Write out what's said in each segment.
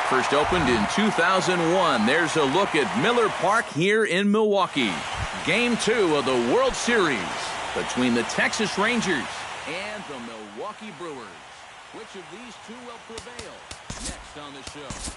First opened in 2001. There's a look at Miller Park here in Milwaukee. Game 2 of the World Series between the Texas Rangers and the Milwaukee Brewers. Which of these two will prevail? Next on the show.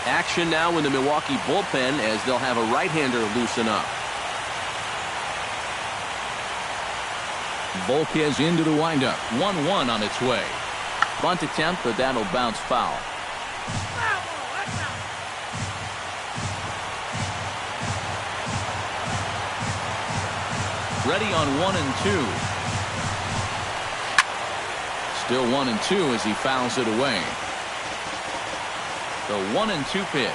Action now in the Milwaukee bullpen as they'll have a right-hander loosen up. Volquez into the windup. 1-1 on its way. Bunt attempt, but that'll bounce foul. Ready on 1-2. Still 1-2 as he fouls it away. The 1-2 pitch.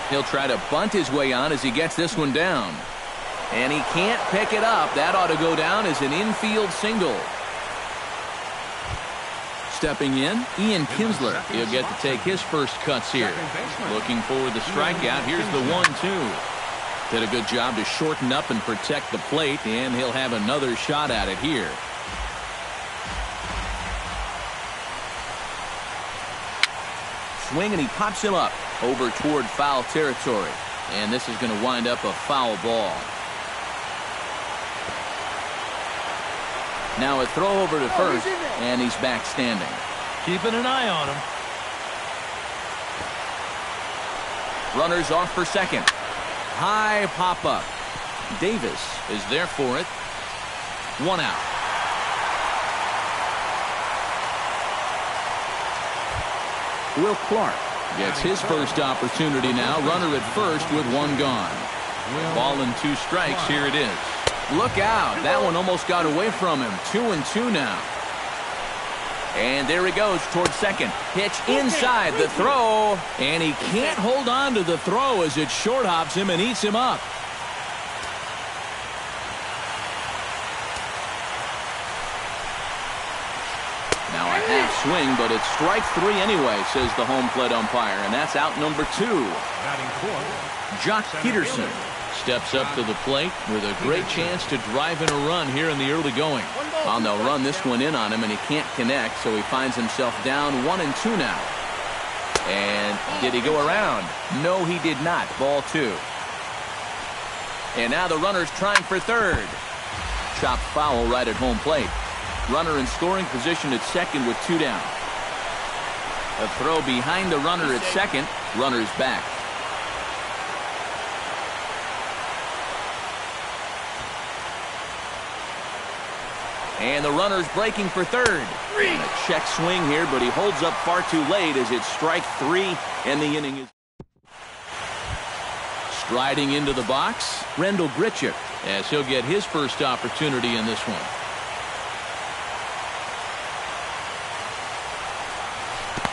He'll try to bunt his way on as he gets this one down. And he can't pick it up. That ought to go down as an infield single. Stepping in, Ian Kinsler. He'll get to take his first cuts here. Looking for the strikeout. Here's the 1-2. Did a good job to shorten up and protect the plate, and he'll have another shot at it here. Swing, and he pops him up over toward foul territory. And this is going to wind up a foul ball. Now a throw over to first, and he's back standing. Keeping an eye on him. Runners off for second. High pop-up. Davis is there for it. 1 out. Will Clark gets his first opportunity now. Runner at first with 1 gone. Ball and 2 strikes. Here it is. Look out. That one almost got away from him. 2-2 now. And there he goes towards second. Pitch inside the throw. And he can't hold on to the throw as it short hops him and eats him up. Now a half swing, but it's strike 3 anyway, says the home plate umpire. And that's out number 2. Jock Peterson steps up to the plate with a great chance to drive in a run here in the early going. Well, they'll run this one in on him, and he can't connect, so he finds himself down 1-2 now. And did he go around? No, he did not. Ball 2. And now the runner's trying for third. Chopped foul right at home plate. Runner in scoring position at second with 2 down. A throw behind the runner at second. Runner's back. And the runner's breaking for third. And a check swing here, but he holds up far too late as it's strike 3, and the inning is. Striding into the box, Rendell Grichuk, as he'll get his first opportunity in this one.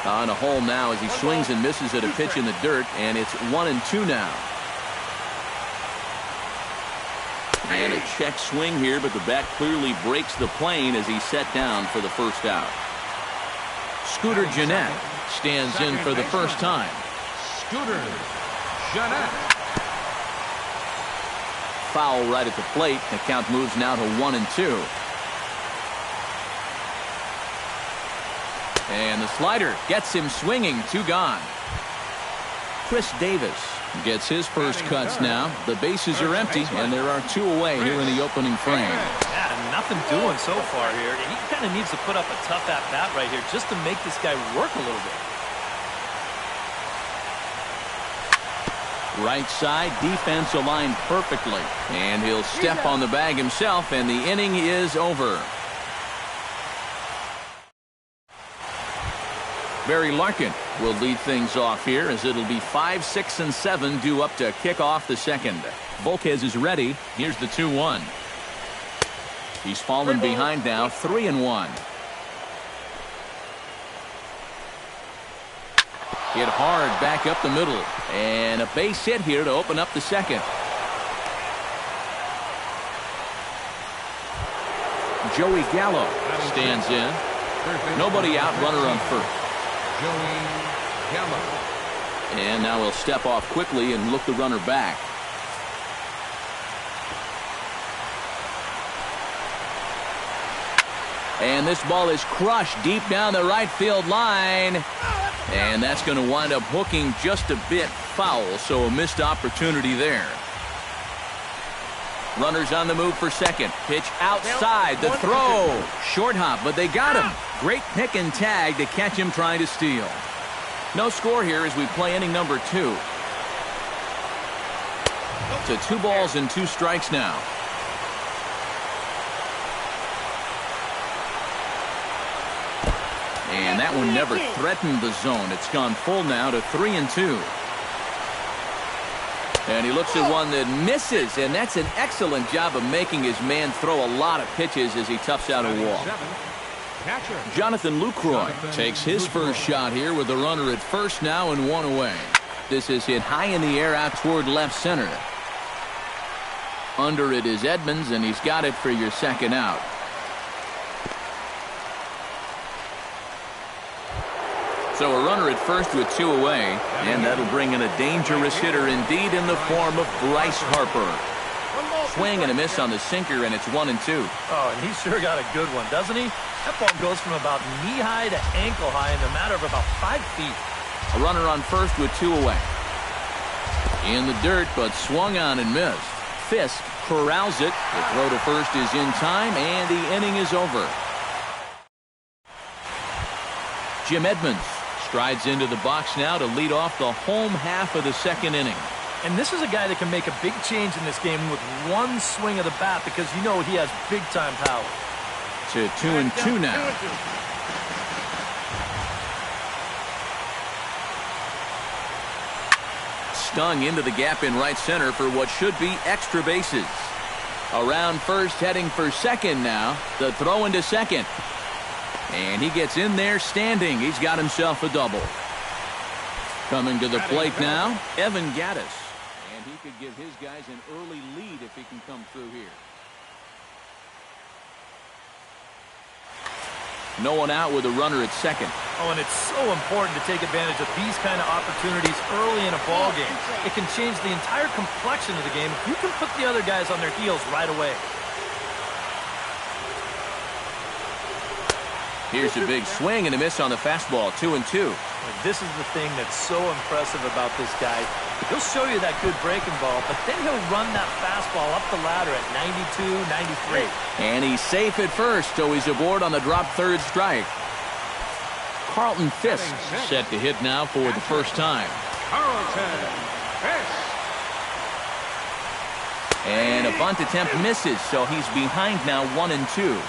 On a hole now as he swings and misses at a pitch in the dirt, and it's 1-2 now. And a check swing here, but the bat clearly breaks the plane as he's set down for the first out. Scooter Gennett stands in for the first time. Scooter Gennett. Foul right at the plate. The count moves now to 1-2. And the slider gets him swinging. 2 gone. Chris Davis gets his first cuts now. The bases are empty, and there are 2 away here in the opening frame. Yeah, nothing doing so far here. He kind of needs to put up a tough at-bat right here just to make this guy work a little bit. Right side defense aligned perfectly. And he'll step on the bag himself, and the inning is over. Barry Larkin will lead things off here as it'll be 5, 6, and 7 due up to kick off the second. Volquez is ready. Here's the 2-1. He's fallen behind now, 3-1. Hit hard back up the middle. And a base hit here to open up the second. Joey Gallo stands in. Nobody out, runner on first. Joey Gallo. And now he'll step off quickly and look the runner back. And this ball is crushed deep down the right field line. And that's going to wind up hooking just a bit foul, so a missed opportunity there. Runners on the move for second. Pitch outside. The throw. Short hop, but they got him. Great pick and tag to catch him trying to steal. No score here as we play inning number 2. To 2 balls and 2 strikes now. And that one never threatened the zone. It's gone full now to 3-2. And he looks at one that misses, and that's an excellent job of making his man throw a lot of pitches as he toughs out a wall. Jonathan Lucroy takes his first shot here with the runner at first now and 1 away. This is hit high in the air out toward left center. Under it is Edmonds, and he's got it for your second out. So a runner at first with 2 away, and that'll bring in a dangerous hitter indeed in the form of Bryce Harper. Swing and a miss on the sinker, and it's 1-2. Oh, and he sure got a good one, doesn't he? That ball goes from about knee-high to ankle-high in the matter of about 5 feet. A runner on first with 2 away. In the dirt, but swung on and missed. Fisk corrals it. The throw to first is in time, and the inning is over. Jim Edmonds strides into the box now to lead off the home half of the second inning. And this is a guy that can make a big change in this game with 1 swing of the bat because you know he has big-time power. To 2-2 now. Stung into the gap in right center for what should be extra bases. Around first, heading for second now. The throw into second. And he gets in there standing. He's got himself a double. Coming to the plate now, Evan Gattis. And he could give his guys an early lead if he can come through here. No one out with a runner at second. Oh, and it's so important to take advantage of these kind of opportunities early in a ball game. It can change the entire complexion of the game if you can put the other guys on their heels right away. Here's a big swing and a miss on the fastball, 2-2. This is the thing that's so impressive about this guy. He'll show you that good breaking ball, but then he'll run that fastball up the ladder at 92, 93. And he's safe at first, so he's aboard on the drop third strike. Carlton Fisk set to hit now for the first time. And a bunt attempt misses, so he's behind now 1-2.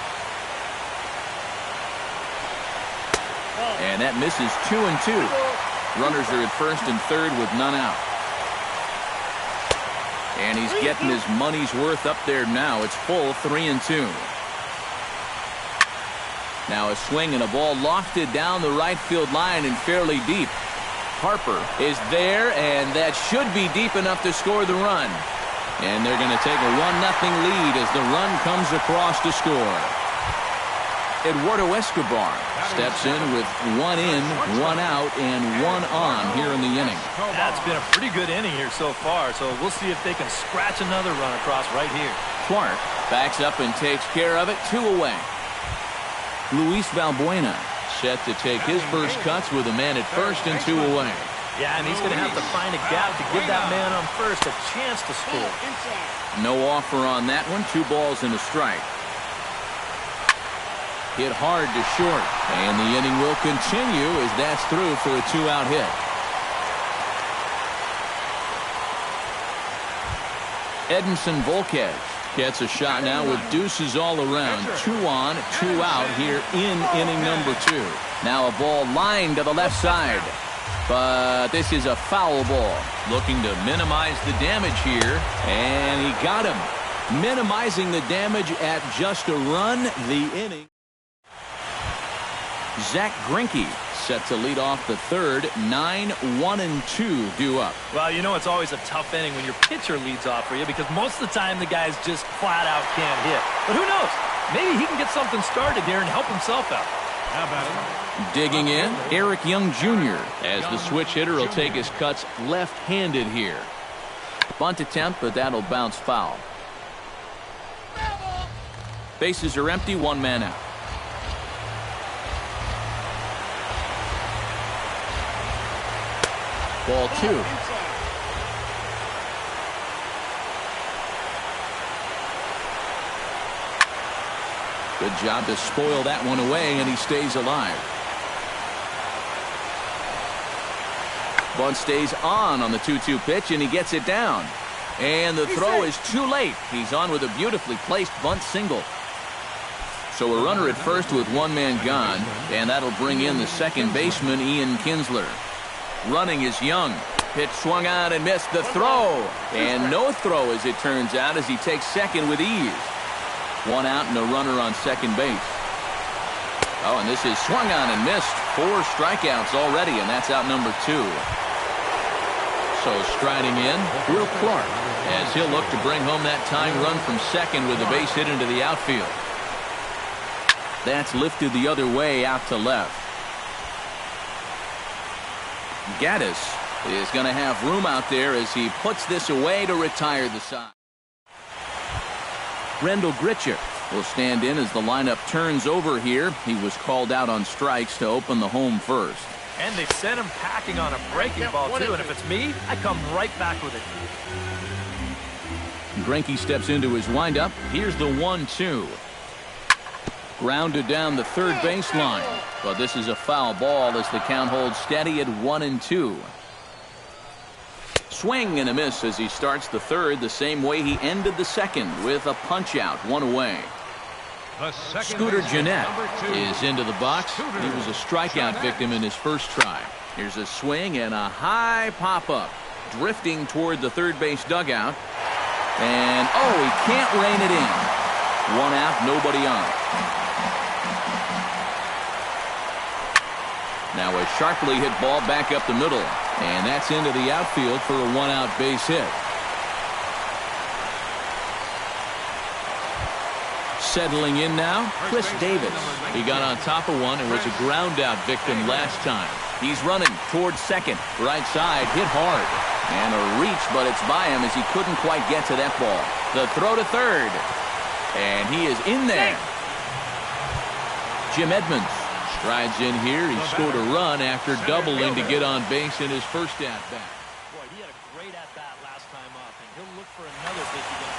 And that misses 2-2. Runners are at first and third with none out. And he's getting his money's worth up there now. It's full 3-2. Now a swing and a ball lofted down the right field line and fairly deep. Harper is there, and that should be deep enough to score the run. And they're going to take a 1-0 lead as the run comes across to score. Eduardo Escobar steps in with 1 in, 1 out, and 1 on here in the inning. That's been a pretty good inning here so far, so we'll see if they can scratch another run across right here. Clark backs up and takes care of it, 2 away. Luis Valbuena set to take his first cuts with a man at first and 2 away. Yeah, and he's going to have to find a gap to give that man on first a chance to score. No offer on that one, 2 balls and a strike. Hit hard to short, and the inning will continue as that's through for a 2-out hit. Edinson Volquez gets a shot now with deuces all around. 2 on, 2 out here in inning number 2. Now a ball lined to the left side. But this is a foul ball. Looking to minimize the damage here. And he got him. Minimizing the damage at just a run. The inning. Zach Greinke set to lead off the third. 9-1-2 due up. Well, you know it's always a tough inning when your pitcher leads off for you because most of the time the guys just flat out can't hit. But who knows? Maybe he can get something started here and help himself out. How about it? Digging in, Eric Young Jr. as the switch hitter will take his cuts left-handed here. Bunt attempt, but that'll bounce foul. Bases are empty, one man out. Ball 2. Good job to spoil that one away, and he stays alive. Bunt stays on the 2-2 pitch, and he gets it down. And the throw is too late. He's on with a beautifully placed bunt single. So a runner at first with one man gone, and that'll bring in the second baseman, Ian Kinsler. Running is Young. Pitch swung on and missed the throw. And no throw, as it turns out, as he takes second with ease. One out and a runner on second base. Oh, and this is swung on and missed. 4 strikeouts already, and that's out number 2. So striding in, Will Clark, as he'll look to bring home that tying run from second with the base hit into the outfield. That's lifted the other way out to left. Gaddis is going to have room out there as he puts this away to retire the side. Rendell Gritcher will stand in as the lineup turns over here. He was called out on strikes to open the home first. And they sent him packing on a breaking ball, too. And if it's me, I come right back with it. Greinke steps into his windup. Here's the 1-2. Grounded down the third baseline. But this is a foul ball as the count holds steady at 1-2. Swing and a miss as he starts the third the same way he ended the second with a punch out, one away. Scooter Gennett is into the box. He was a strikeout victim in his first try. Here's a swing and a high pop-up. Drifting toward the third base dugout. And, oh, he can't rein it in. One out, nobody on. Now a sharply hit ball back up the middle. And that's into the outfield for a one-out base hit. Settling in now, Chris Davis. He got on top of one and was a ground-out victim last time. He's running towards second. Right side, hit hard. And a reach, but it's by him as he couldn't quite get to that ball. The throw to third. And he is in there. Jim Edmonds strides in here. He scored a run after doubling to get on base in his first at-bat. Boy, he had a great at-bat last time up, and he'll look for another big again.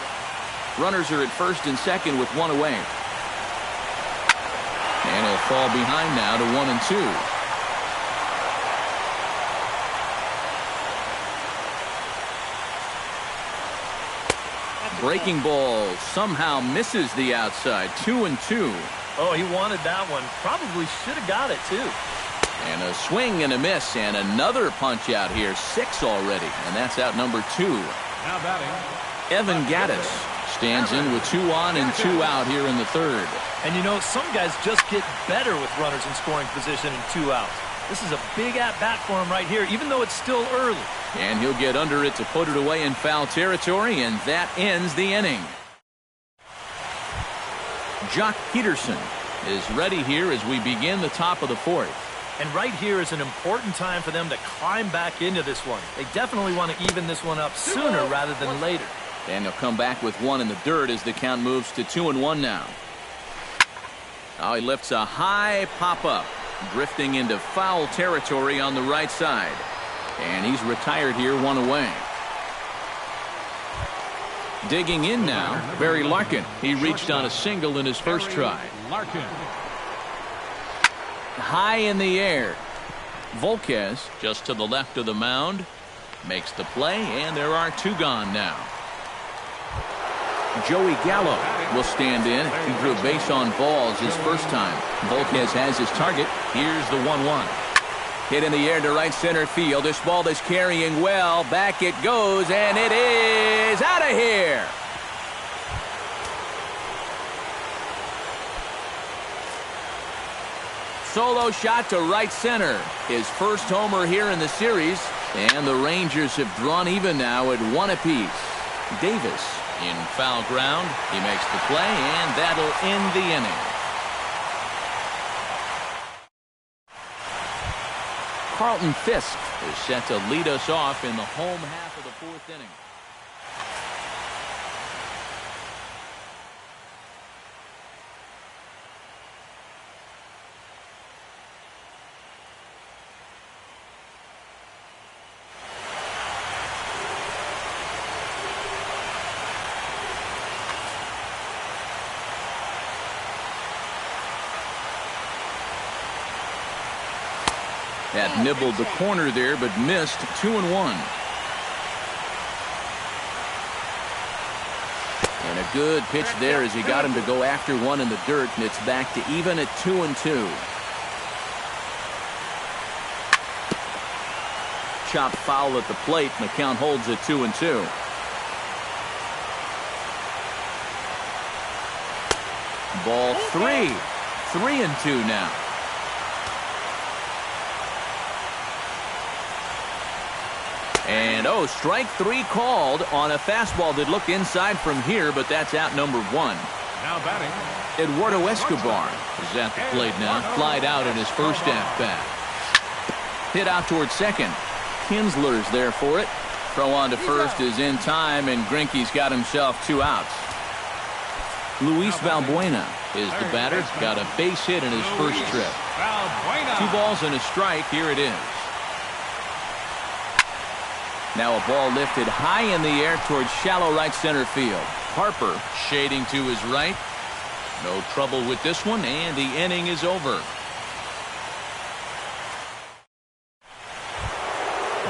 Runners are at first and second with one away. And he'll fall behind now to 1-2. Breaking ball somehow misses the outside. 2-2. Oh, he wanted that one. Probably should have got it, too. And a swing and a miss, and another punch out here. 6 already, and that's out number 2. Now batting, Evan Gaddis stands in with 2 on and 2 out here in the third. And you know, some guys just get better with runners in scoring position and 2 outs. This is a big at-bat for him right here, even though it's still early. And he'll get under it to put it away in foul territory, and that ends the inning. Jock Peterson is ready here as we begin the top of the fourth. And right here is an important time for them to climb back into this one. They definitely want to even this one up sooner rather than later. And they'll come back with 1 in the dirt as the count moves to 2-1 now. Oh, he lifts a high pop-up, drifting into foul territory on the right side. And he's retired here, 1 away. Digging in now, Barry Larkin. He reached on a single in his first try. Larkin. High in the air. Volquez, just to the left of the mound, makes the play, and there are 2 gone now. Joey Gallo will stand in. He drew a base on balls his first time. Volquez has his target. Here's the 1-1. Hit in the air to right center field. This ball is carrying well. Back it goes, and it is out of here. Solo shot to right center. His first homer here in the series. And the Rangers have drawn even now at 1 apiece. Davis in foul ground. He makes the play, and that'll end the inning. Carlton Fisk is set to lead us off in the home half of the 4th inning. That nibbled the corner there, but missed. 2-1. And a good pitch there as he got him to go after one in the dirt, and it's back to even at 2-2. Chopped foul at the plate, and the count holds at 2-2. Ball 3. 3-2 now. And, strike 3 called on a fastball that looked inside from here, but that's out number 1. Now batting, Eduardo Escobar is at the plate now. Flied out in his first at-bat. Hit out towards second. Kinsler's there for it. Throw on to first is in time, and Greinke's got himself 2 outs. Luis Valbuena is the batter. Got a base hit in his first trip. 2 balls and a strike. Here it is. Now a ball lifted high in the air towards shallow right center field. Harper shading to his right. No trouble with this one, and the inning is over.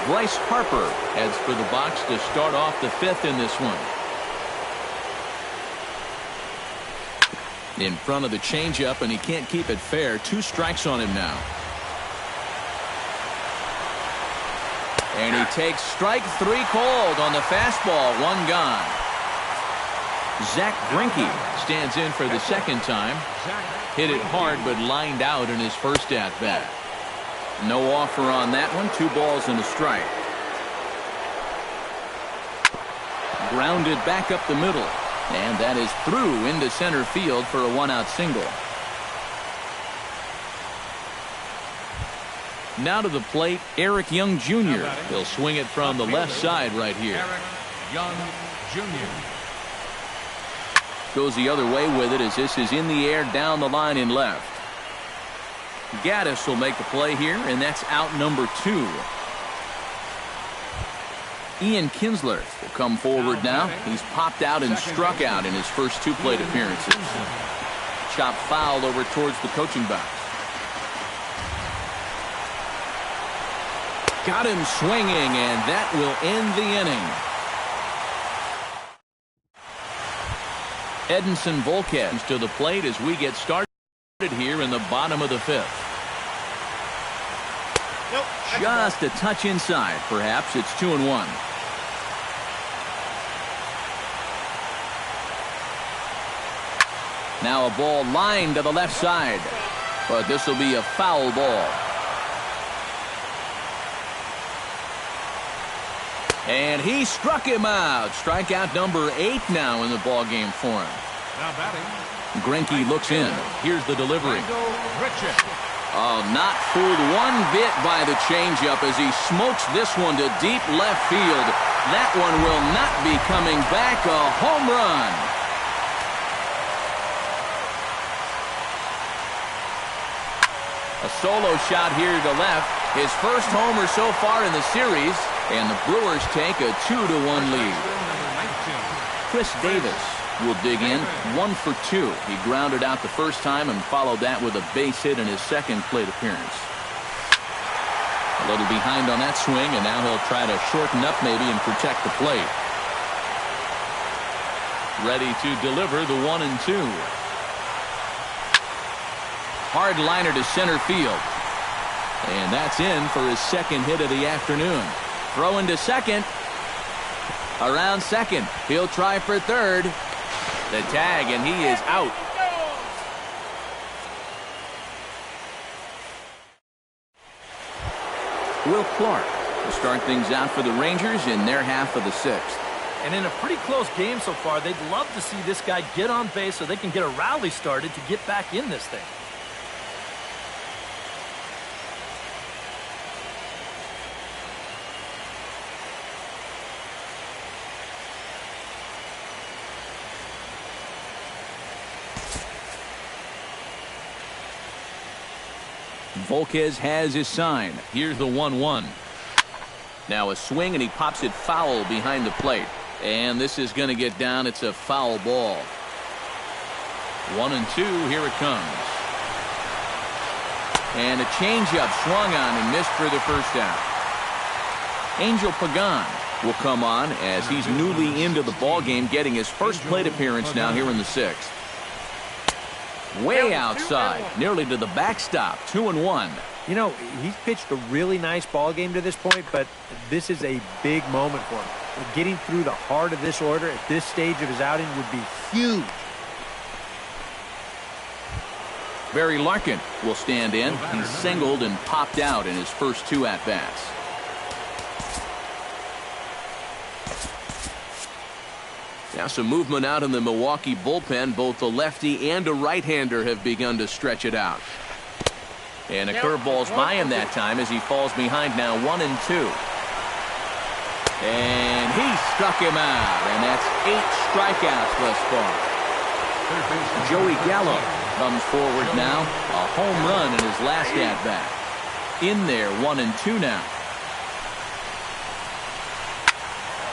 Bryce Harper heads for the box to start off the 5th in this one. In front of the changeup, and he can't keep it fair. 2 strikes on him now. And he takes strike 3 called on the fastball. 1 gone. Zach Greinke stands in for the second time. Hit it hard, but lined out in his first at-bat. No offer on that one. 2 balls and a strike. Grounded back up the middle. And that is through into center field for a 1-out single. Now to the plate, Eric Young Jr. He'll swing it from the left side right here. Eric Young Jr. Goes the other way with it as this is in the air down the line in left. Gaddis will make the play here, and that's out number 2. Ian Kinsler will come forward now. He's popped out and struck out in his first 2 plate appearances. Chopped foul over towards the coaching box. Got him swinging, and that will end the inning. Edinson Volquez to the plate as we get started here in the bottom of the 5th. Just a touch inside, perhaps. It's 2-1. Now a ball lined to the left side, but this will be a foul ball. And he struck him out. Strikeout number 8 now in the ball game for him. Now batting, Greinke looks in. Here's the delivery. Oh, not fooled one bit by the changeup as he smokes this one to deep left field. That one will not be coming back. A home run. A solo shot here to left. His first homer so far in the series. And the Brewers take a 2-1 lead. Chris Davis will dig in. 1 for 2. He grounded out the first time and followed that with a base hit in his second plate appearance. A little behind on that swing, and now he'll try to shorten up maybe and protect the plate. ready to deliver the 1-2. Hard liner to center field. And that's in for his second hit of the afternoon. Throw into second. Around second. He'll try for third. The tag, and he is out. Will Clark will start things out for the Rangers in their half of the sixth. And in a pretty close game so far, they'd love to see this guy get on base so they can get a rally started to get back in this thing. Volquez has his sign. Here's the 1-1. Now a swing, and he pops it foul behind the plate. And this is going to get down. It's a foul ball. 1-2. Here it comes. And a changeup swung on and missed for the first out. Angel Pagan will come on as he's newly into the ball game, getting his first plate appearance now here in the sixth. Way outside, nearly to the backstop. 2-1. You know, he's pitched a really nice ball game to this point, but this is a big moment for him. Getting through the heart of this order at this stage of his outing would be huge. Barry Larkin will stand in. He's singled and popped out in his first two at-bats. Now some movement out in the Milwaukee bullpen. Both the lefty and a right-hander have begun to stretch it out. And a curveball's by him that time as he falls behind now 1-2. And he struck him out. And that's 8 strikeouts thus far. Joey Gallo comes forward now. A home run in his last at-bat. In there, 1-2 now.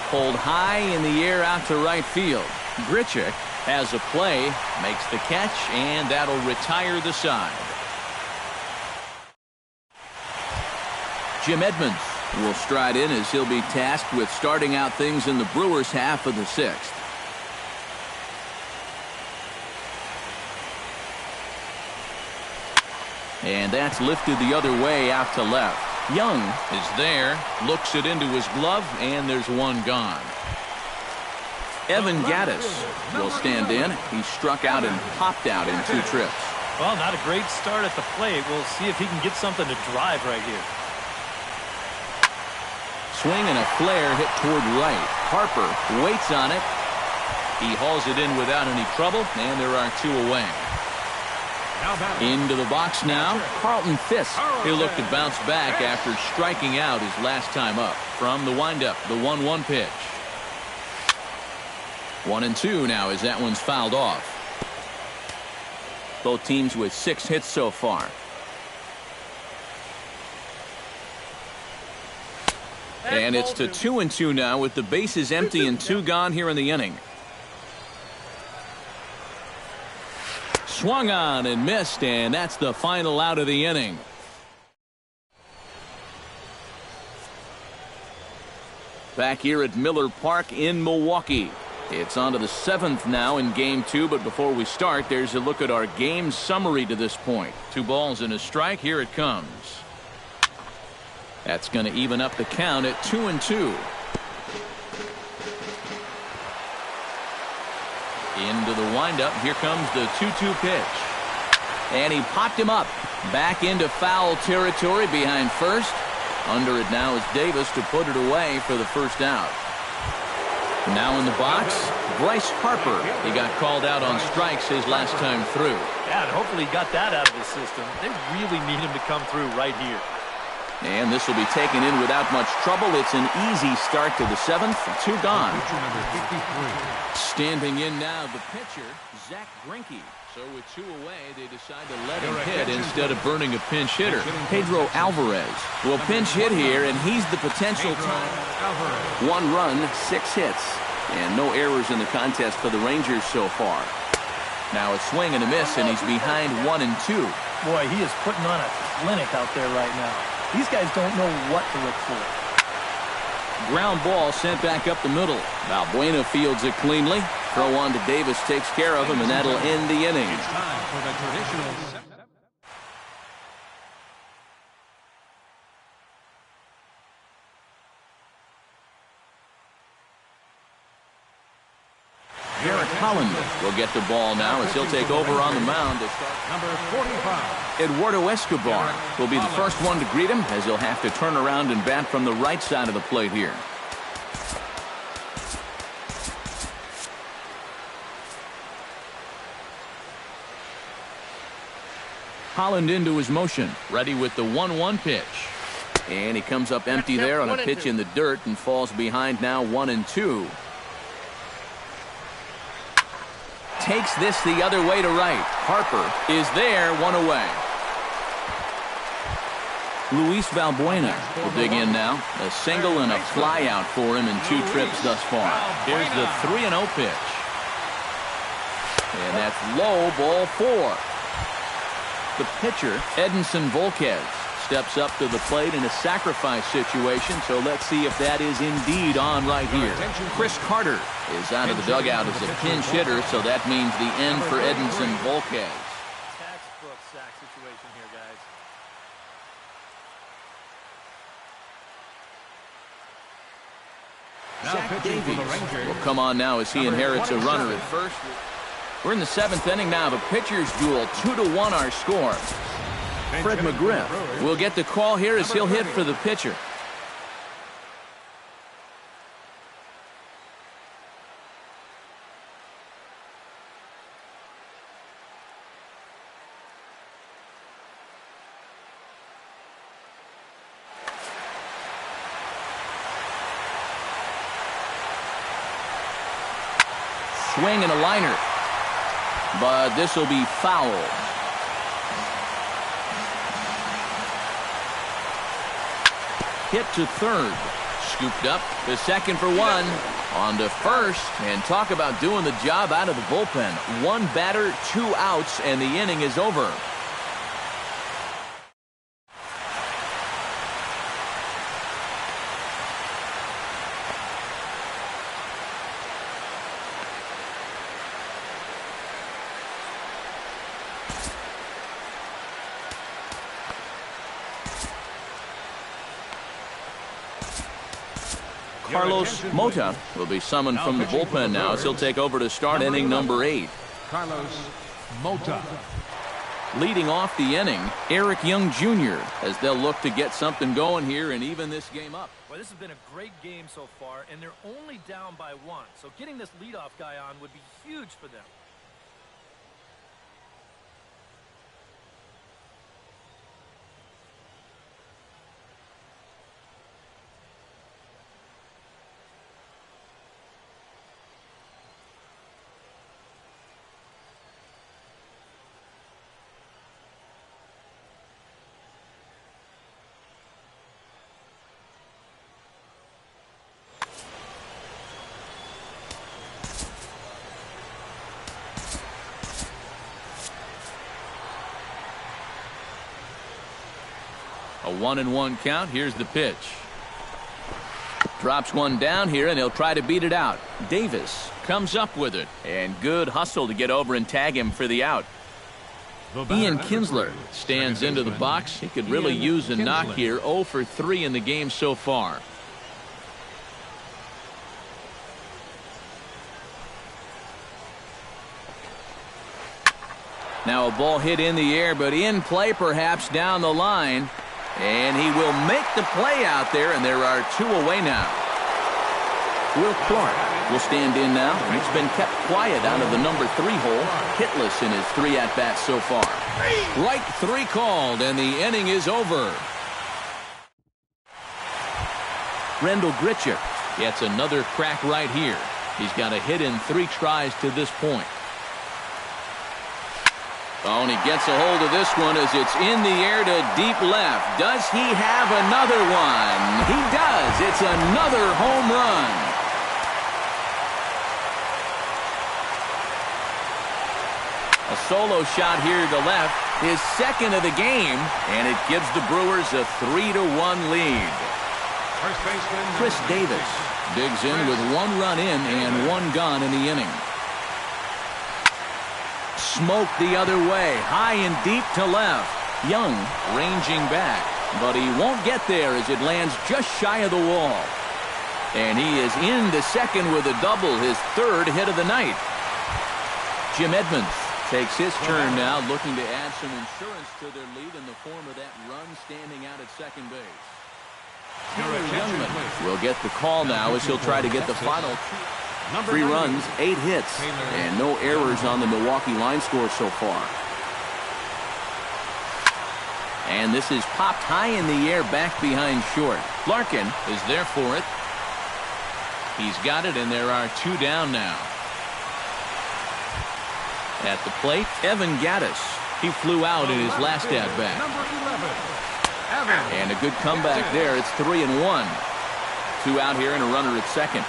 Pulled high in the air out to right field. Grichuk has a play, makes the catch, and that'll retire the side. Jim Edmonds will stride in as he'll be tasked with starting out things in the Brewers' half of the sixth. And that's lifted the other way out to left. Young is there, looks it into his glove, and there's one gone. Evan Gattis will stand in. He struck out and popped out in 2 trips. Well, not a great start at the plate. We'll see if he can get something to drive right here. Swing and a flare hit toward right. Harper waits on it. He hauls it in without any trouble, and there are 2 away. Into the box now, Carlton Fisk. He'll look to bounce back after striking out his last time up. From the windup, the 1-1 pitch. 1-2 now as that one's fouled off. Both teams with 6 hits so far. And it's to 2-2 now with the bases empty and 2 gone here in the inning. Swung on and missed, and that's the final out of the inning. Back here at Miller Park in Milwaukee. It's on to the 7th now in Game 2, but before we start, there's a look at our game summary to this point. 2 balls and a strike. Here it comes. That's going to even up the count at 2-2. Into the windup. Here comes the 2-2 pitch. And he popped him up. Back into foul territory behind first. Under it now is Davis to put it away for the first out. Now in the box, Bryce Harper. He got called out on strikes his last time through. Yeah, and hopefully he got that out of his system. They really need him to come through right here. And this will be taken in without much trouble. It's an easy start to the 7th. 2 gone. Standing in now, the pitcher, Zach Greinke. So with 2 away, they decide to let him hit instead of burning a pinch hitter. Pedro Alvarez will pinch hit here, and he's the potential time. 1 run, 6 hits, and no errors in the contest for the Rangers so far. Now a swing and a miss, and he's behind 1-2. Boy, he is putting on a clinic out there right now. These guys don't know what to look for. Ground ball sent back up the middle. Valbuena fields it cleanly. Throw on to Davis takes care of him, and that'll end the inning. It's time for the traditional. Garrett Holland will get the ball now as he'll take over on the mound. Number 45. Eduardo Escobar will be the first one to greet him as he'll have to turn around and bat from the right side of the plate here. Holland into his motion, ready with the 1-1 pitch. And he comes up empty there on a pitch in the dirt and falls behind now 1-2. Takes this the other way to right. Harper is there, one away. Luis Valbuena will dig in now. A single and a fly out for him in 2 trips thus far. Here's the 3-0 pitch. And that's low, ball 4. The pitcher, Edinson Volquez, steps up to the plate in a sacrifice situation, so let's see if that is indeed on right here. Chris Carter is out of the dugout as a pinch hitter, so that means the end for Edinson Volquez. Textbook sack situation here, guys. Zach Davies will come on now as he inherits a runner at first. We're in the 7th inning now. The pitcher's duel, 2-1 our score. Fred McGriff will get the call here as he'll hit for the pitcher. Swing and a liner. But this will be foul. Hit to third. Scooped up to second for 1. On to first. And talk about doing the job out of the bullpen. 1 batter, 2 outs, and the inning is over. Carlos Mota will be summoned from the bullpen now as he'll take over to start inning number 8. Carlos Mota. Leading off the inning, Eric Young Jr. as they'll look to get something going here and even this game up. Well, this has been a great game so far, and they're only down by 1. So getting this leadoff guy on would be huge for them. A 1-1 count. Here's the pitch. Drops one down here, and he'll try to beat it out. Davis comes up with it, and good hustle to get over and tag him for the out. Ian Kinsler stands into the box. He could really use a knock here. 0 for 3 in the game so far. Now a ball hit in the air, but in play perhaps down the line. And he will make the play out there, and there are 2 away now. Will Clark will stand in now. He's been kept quiet out of the number 3 hole. Hitless in his 3 at-bats so far. Strike 3 called, and the inning is over. Rendell Grichuk gets another crack right here. He's got a hit in 3 tries to this point. Oh, and he gets a hold of this one as it's in the air to deep left. Does he have another one? He does. It's another home run. A solo shot here to left, his second of the game, and it gives the Brewers a 3-1 lead. Chris Davis digs in with 1 run in and 1 gone in the inning. smoked the other way, high and deep to left. Young ranging back, but he won't get there as it lands just shy of the wall. And he is into second with a double, his third hit of the night. Jim Edmonds takes his turn now, looking to add some insurance to their lead in the form of that run standing out at second base. Youngman will get the call now as he'll try to get the final 3 runs, 8 hits, and no errors on the Milwaukee line score so far. And this is popped high in the air back behind short. Larkin is there for it. He's got it, and there are 2 down now. At the plate, Evan Gattis. He flew out in his last at-bat. And a good comeback there. It's 3-1. 2 out here and a runner at second.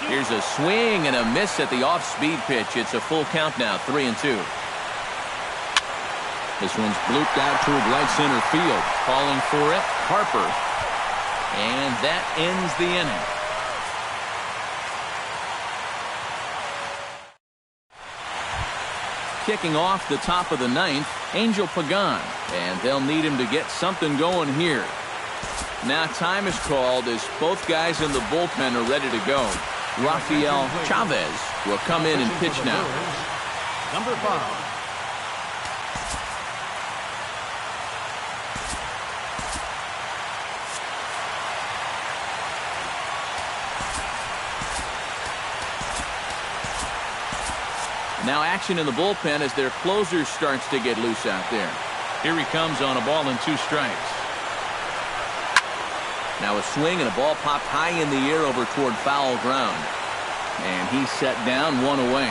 Here's a swing and a miss at the off-speed pitch. It's a full count now, 3-2. This one's blooped out toward right center field. Calling for it, Harper. And that ends the inning. Kicking off the top of the 9th, Angel Pagan. And they'll need him to get something going here. Now time is called as both guys in the bullpen are ready to go. Rafael Chavez will come in and pitch now. Number 5. Now action in the bullpen as their closer starts to get loose out there. Here he comes on a ball and 2 strikes. Now a swing and a ball popped high in the air over toward foul ground. And he's set down, 1 away.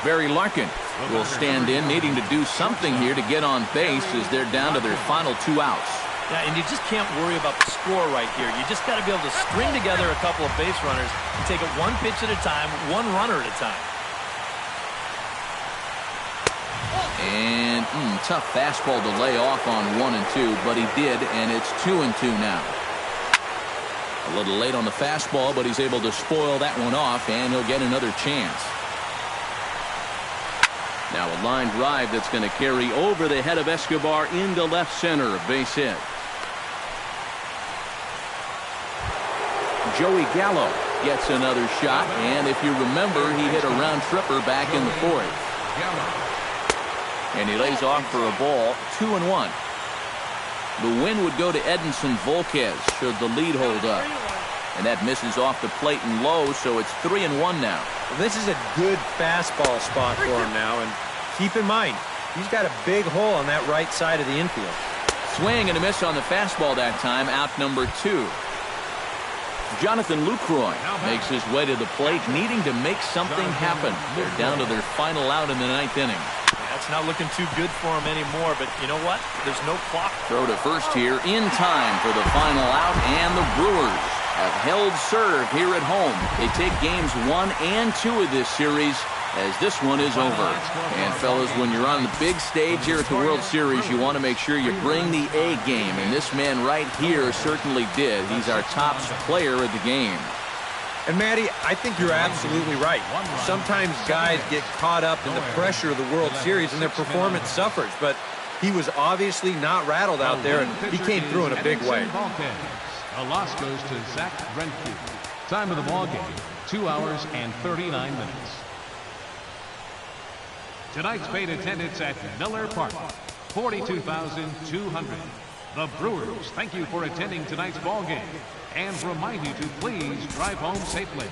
Barry Larkin will stand in, needing to do something here to get on base as they're down to their final 2 outs. Yeah, and you just can't worry about the score right here. You just got to be able to string together a couple of base runners and take it 1 pitch at a time, 1 runner at a time. And tough fastball to lay off on 1 and 2, but he did, and it's 2 and 2 now. A little late on the fastball, but he's able to spoil that one off, and he'll get another chance. Now a line drive that's going to carry over the head of Escobar into left center, a base hit. Joey Gallo gets another shot, and if you remember, he hit a round tripper back in the 4th. And he lays off for a ball, 2-1. The win would go to Edinson Volquez should the lead hold up. And that misses off the plate and low, so it's 3-1 now. Well, this is a good fastball spot for him now, and keep in mind, he's got a big hole on that right side of the infield. Swing and a miss on the fastball that time, out number 2. Jonathan Lucroy makes his way to the plate, needing to make something happen. They're down to their final out in the 9th inning. That's not looking too good for him anymore, but you know what? There's no clock. Throw to first here in time for the final out, and the Brewers have held serve here at home. They take games 1 and 2 of this series as this one is over. And fellas, when you're on the big stage here at the World Series, you want to make sure you bring the A game, and this man right here certainly did. He's our top player of the game. And Matty, I think you're absolutely right. Sometimes guys get caught up in the pressure of the World Series and their performance suffers, but he was obviously not rattled out there, and he came through in a big way. The loss goes to Zach Greinke. Time of the ball game, 2 hours and 39 minutes. Tonight's paid attendance at Miller Park, 42,200. The Brewers thank you for attending tonight's ball game and remind you to please drive home safely.